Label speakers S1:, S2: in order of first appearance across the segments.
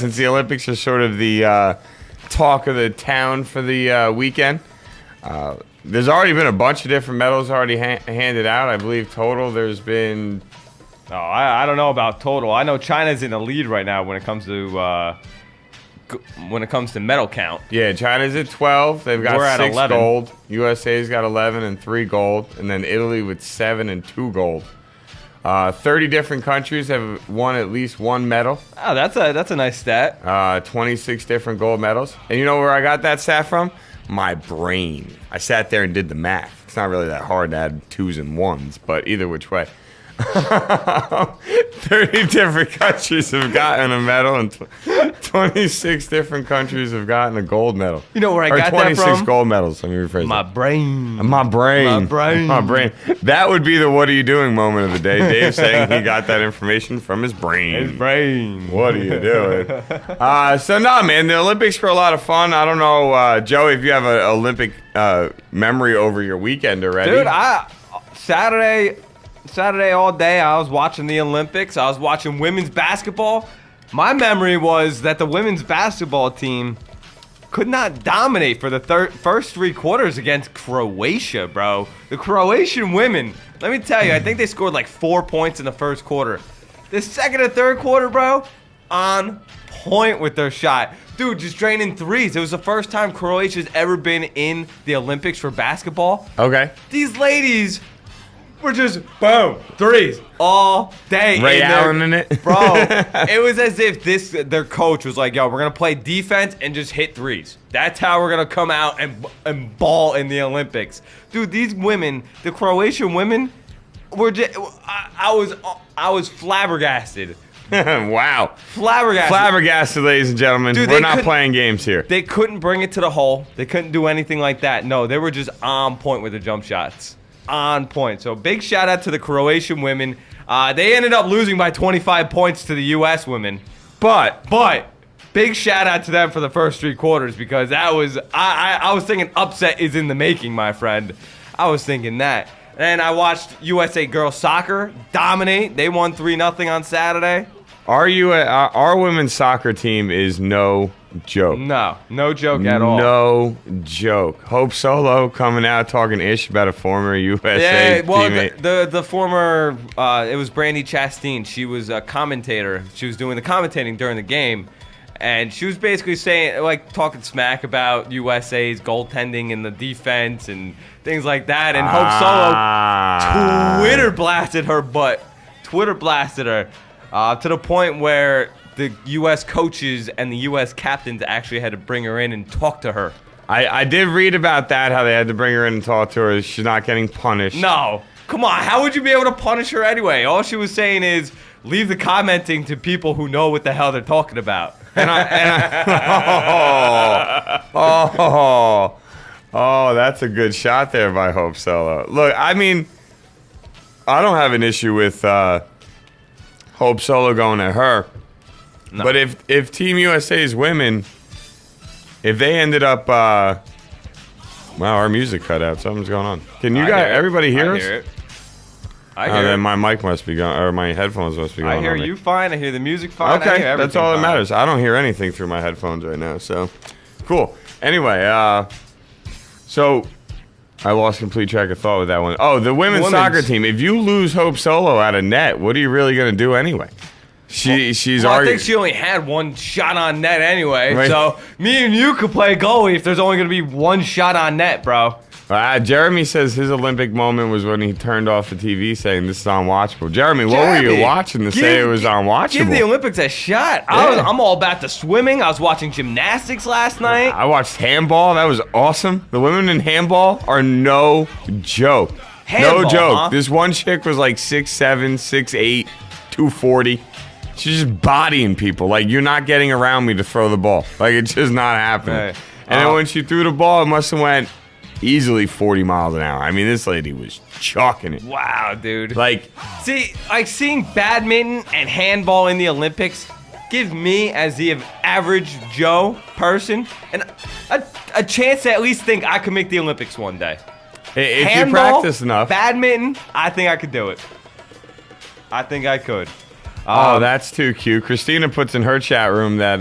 S1: since the Olympics are sort of the talk of the town for the weekend. There's already been a bunch of different medals already handed out. I believe total there's been...
S2: Oh, I don't know about total. I know China's in the lead right now when it comes to medal count.
S1: Yeah, China's at 12. They've got
S2: We're at
S1: 6
S2: 11.
S1: gold. USA's got 11 and 3 gold. And then Italy with 7 and 2 gold. 30 different countries have won at least one medal.
S2: Oh, that's a nice stat.
S1: 26 different gold medals. And you know where I got that stat from? My brain. I sat there and did the math. It's not really that hard to add 2s and 1s, but either which way. 30 different countries have gotten a medal, and 26 different countries have gotten a gold medal.
S2: You know where I got that from?
S1: 26 gold medals. Let me rephrase
S2: My
S1: that.
S2: brain.
S1: My brain.
S2: My brain.
S1: My brain. That would be the "What are you doing" moment of the day. Dave saying he got that information from his brain.
S2: His brain.
S1: What are you doing? Man, the Olympics were a lot of fun. I don't know, Joey, if you have an Olympic memory over your weekend already.
S2: Dude, Saturday all day, I was watching the Olympics. I was watching women's basketball. My memory was that the women's basketball team could not dominate for the first 3 quarters against Croatia, bro. The Croatian women, let me tell you, I think they scored like 4 points in the first quarter. The second and third quarter, bro, on point with their shot. Dude, just draining threes. It was the first time Croatia's ever been in the Olympics for basketball.
S1: Okay.
S2: These ladies... we're just, boom, threes all day.
S1: Ray Allen in it?
S2: Bro, it was as if their coach was like, yo, we're going to play defense and just hit threes. That's how we're going to come out and ball in the Olympics. Dude, these women, the Croatian women, were just, I was flabbergasted.
S1: Wow.
S2: Flabbergasted,
S1: ladies and gentlemen.
S2: Dude,
S1: we're not playing games here.
S2: They couldn't bring it to the hole. They couldn't do anything like that. No, they were just on point with the jump shots. On point. So big shout out to the Croatian women. They ended up losing by 25 points to the U.S. women. But big shout out to them for the first 3 quarters, because that was I was thinking upset is in the making, my friend. I was thinking that. And I watched USA girls soccer dominate. They won 3-0 on Saturday.
S1: Our women's soccer team is no joke.
S2: No joke at all.
S1: No joke. Hope Solo coming out talking ish about a former USA teammate.
S2: The former, it was Brandy Chastain. She was a commentator. She was doing the commentating during the game. And she was basically saying, like, talking smack about USA's goaltending and the defense and things like that. And Hope Solo Twitter blasted her butt. Twitter blasted her to the point where the U.S. coaches and the U.S. captains actually had to bring her in and talk to her.
S1: I did read about that, how they had to bring her in and talk to her. She's not getting punished.
S2: No. Come on. How would you be able to punish her anyway? All she was saying is, leave the commenting to people who know what the hell they're talking about.
S1: Oh, that's a good shot there by Hope Solo. Look, I mean, I don't have an issue with Hope Solo going at her. No. But if Team USA's women, if they ended up, wow, our music cut out. Something's going on. Can you guys, everybody hear us?
S2: I hear it. I hear
S1: then my mic must be gone, or my headphones must be gone.
S2: I hear you fine. I hear the music fine.
S1: Okay, that's all that matters. I don't hear anything through my headphones right now, so cool. Anyway, so I lost complete track of thought with that one. Oh, the women's soccer team. If you lose Hope Solo out of net, what are you really going to do anyway? She's
S2: I think she only had 1 shot on net anyway, right. So me and you could play goalie if there's only going to be 1 shot on net, bro.
S1: Jeremy says his Olympic moment was when he turned off the TV saying this is unwatchable. Jeremy, what were you watching to say it was unwatchable?
S2: Give the Olympics a shot. Yeah. I'm all about the swimming. I was watching gymnastics last night.
S1: I watched handball. That was awesome. The women in handball are no joke. No joke. Huh? This one chick was like 6'7", 6'8", 240. She's just bodying people. Like, you're not getting around me to throw the ball. Like, it's just not happening. Hey. And then when she threw the ball, it must have went easily 40 miles an hour. I mean, this lady was chalking it.
S2: Wow, dude.
S1: Like,
S2: seeing badminton and handball in the Olympics give me, as the average Joe person, a chance to at least think I could make the Olympics one day.
S1: If handball, you practice enough.
S2: Badminton, I think I could do it. I think I could.
S1: Oh, that's too cute. Christina puts in her chat room that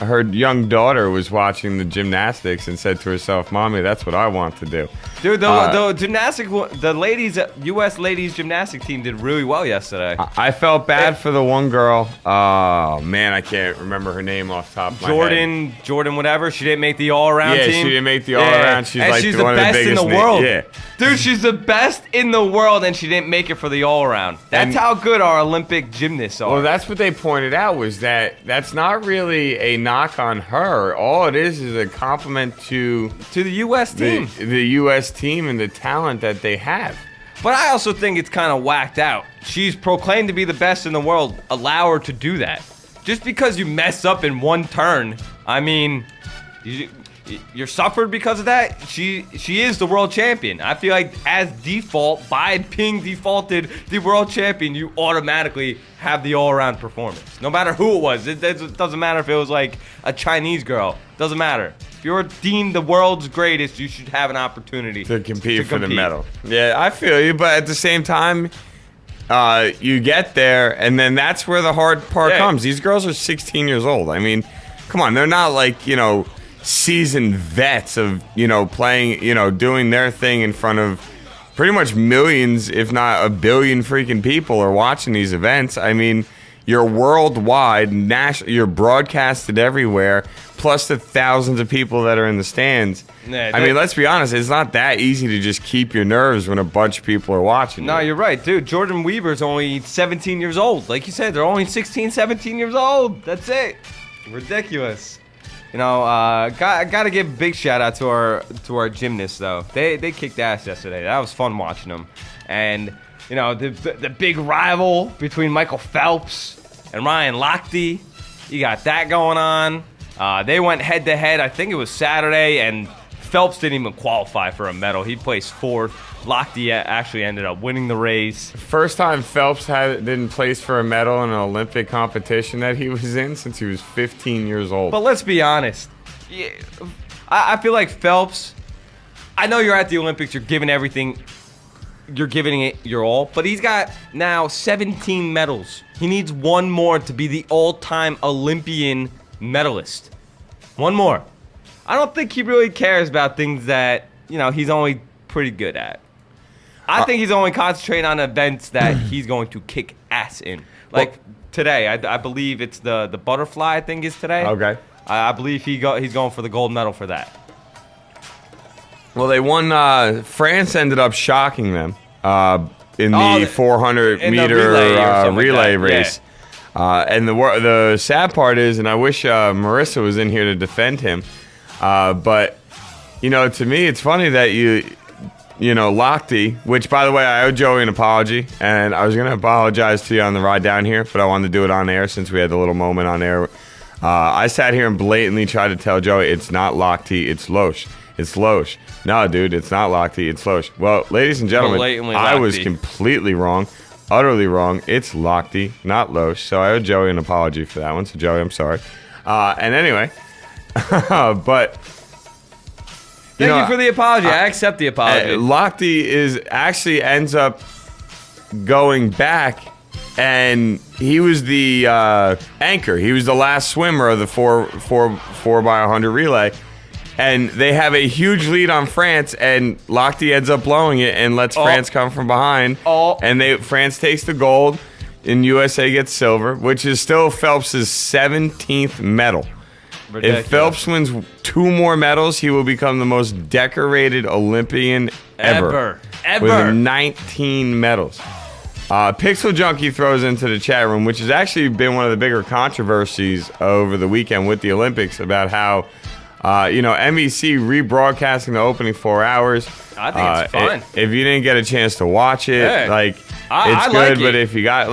S1: her young daughter was watching the gymnastics and said to herself, "Mommy, that's what I want to do."
S2: Dude, the ladies, U.S. ladies gymnastic team did really well yesterday.
S1: I felt bad for the one girl. Oh man, I can't remember her name off the top of my head.
S2: Jordan, whatever. She didn't make the all-around team.
S1: Yeah, she didn't make the all-around. She's
S2: and
S1: like
S2: she's
S1: one
S2: the
S1: of the
S2: best in
S1: biggest
S2: the world.
S1: Yeah.
S2: Dude, she's the best in the world, and she didn't make it for the all-around. That's how good our Olympic gymnasts are.
S1: Well, that's what they pointed out, was that that's not really a knock on her. All it is a compliment to
S2: the U.S. team.
S1: The U.S. team and the talent that they have.
S2: But I also think it's kind of whacked out. She's proclaimed to be the best in the world. Allow her to do that. Just because you mess up in one turn, I mean, you're suffered because of that. She is the world champion. I feel like as default, by being defaulted the world champion, you automatically have the all-around performance. No matter who it was. It doesn't matter if it was like a Chinese girl. Doesn't matter. If you're deemed the world's greatest, you should have an opportunity
S1: to compete for the medal. Yeah, I feel you, but at the same time, you get there, and then that's where the hard part comes. These girls are 16 years old. I mean, come on, they're not like, seasoned vets of, playing, doing their thing in front of pretty much millions, if not a billion freaking people are watching these events. I mean, you're worldwide, you're broadcasted everywhere, plus the thousands of people that are in the stands. I mean, let's be honest, it's not that easy to just keep your nerves when a bunch of people are watching.
S2: No, you're right, dude. Jordan Weaver's only 17 years old. Like you said, they're only 16, 17 years old. That's it. Ridiculous. Got to give a big shout out to our gymnasts though. They kicked ass yesterday. That was fun watching them. And the big rival between Michael Phelps and Ryan Lochte, you got that going on. They went head to head. I think it was Saturday, and Phelps didn't even qualify for a medal. He placed fourth. Lochte actually ended up winning the race.
S1: First time Phelps didn't place for a medal in an Olympic competition that he was in since he was 15 years old.
S2: But let's be honest. I feel like Phelps, I know you're at the Olympics, you're giving everything, you're giving it your all, but he's got now 17 medals. He needs one more to be the all-time Olympian medalist. One more. I don't think he really cares about things that, he's only pretty good at. I think he's only concentrating on events that he's going to kick ass in. Like today, I believe it's the butterfly, I think, is today.
S1: Okay.
S2: I believe he's going for the gold medal for that.
S1: Well, they won. France ended up shocking them in the 400-meter relay race. Yeah. And the sad part is, and I wish Marissa was in here to defend him, but to me, it's funny that Lochte, which, by the way, I owe Joey an apology, and I was going to apologize to you on the ride down here, but I wanted to do it on air since we had the little moment on air. I sat here and blatantly tried to tell Joey it's not Lochte, it's Loesch. It's Loesch. No, dude, it's not Lochte, it's Loesch. Well, ladies and gentlemen, I was completely wrong, utterly wrong. It's Lochte, not Loesch, so I owe Joey an apology for that one. So, Joey, I'm sorry. And anyway, but...
S2: Thank you for the apology. I accept the apology.
S1: Lochte ends up going back, and he was the anchor. He was the last swimmer of the 4x100 relay, and they have a huge lead on France, and Lochte ends up blowing it and lets France come from behind, and France takes the gold, and USA gets silver, which is still Phelps' 17th medal. Ridiculous. If Phelps wins 2 more medals, he will become the most decorated Olympian ever. With 19 medals. Pixel Junkie throws into the chat room, which has actually been one of the bigger controversies over the weekend with the Olympics, about how, NBC rebroadcasting the opening 4 hours.
S2: I think it's fun.
S1: If you didn't get a chance to watch it, it's
S2: I
S1: good.
S2: Like
S1: but if you got,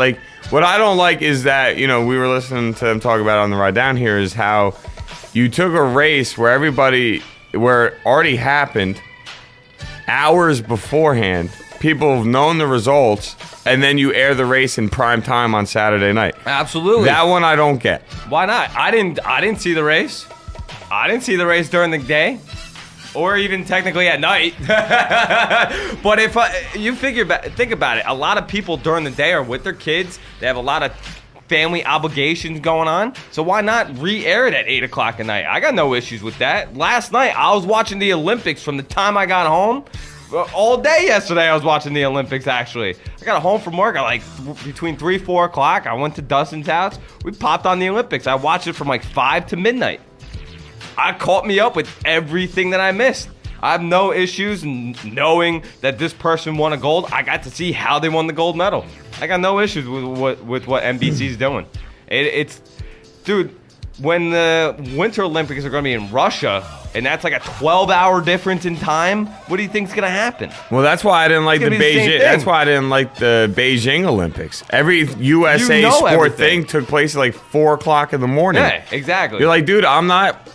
S1: what I don't like is that, we were listening to them talk about on the ride down here, is how you took a race where it already happened hours beforehand. People have known the results, and then you air the race in prime time on Saturday night.
S2: Absolutely.
S1: That one I don't get.
S2: Why not? I didn't see the race. I didn't see the race during the day. Or even technically at night. But if you think about it, a lot of people during the day are with their kids. They have a lot of family obligations going on. So why not re-air it at 8 o'clock at night? I got no issues with that. Last night, I was watching the Olympics from the time I got home. All day yesterday, I was watching the Olympics, actually. I got home from work at between 3, 4 o'clock. I went to Dustin's house. We popped on the Olympics. I watched it from 5 to midnight. I caught me up with everything that I missed. I have no issues knowing that this person won a gold. I got to see how they won the gold medal. I got no issues with what NBC's doing. Dude, when the Winter Olympics are going to be in Russia, and that's a 12-hour difference in time, what do you think's going to happen?
S1: Well, that's why I didn't like the Beijing. That's why I didn't like the Beijing Olympics. Every USA sport thing took place at 4 o'clock in the morning.
S2: Yeah, exactly.
S1: You're like, dude, I'm not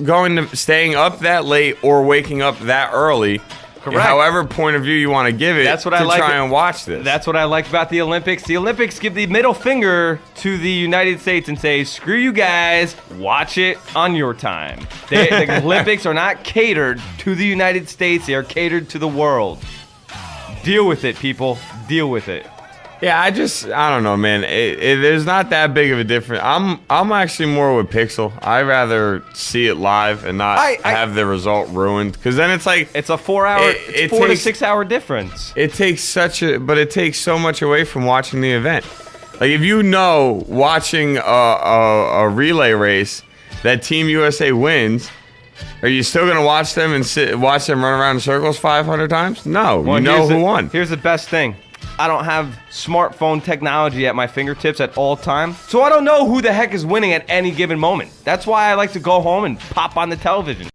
S1: staying up that late or waking up that early. Correct. However point of view you want to give it, that's what I like. Try and watch this.
S2: That's what I like about the Olympics. The Olympics give the middle finger to the United States and say, screw you guys, watch it on your time. The Olympics are not catered to the United States. They are catered to the world. Deal with it, people. Deal with it.
S1: Yeah, I don't know, man. There's not that big of a difference. I'm actually more with Pixel. I'd rather see it live and not have the result ruined, because then it's
S2: it's a 4 hour, it's 4 to 6 hour difference.
S1: It takes it takes so much away from watching the event. If you know, watching a relay race that Team USA wins, are you still gonna watch them and watch them run around in circles 500 times? No, you know who won.
S2: Here's the best thing. I don't have smartphone technology at my fingertips at all times, so I don't know who the heck is winning at any given moment. That's why I like to go home and pop on the television.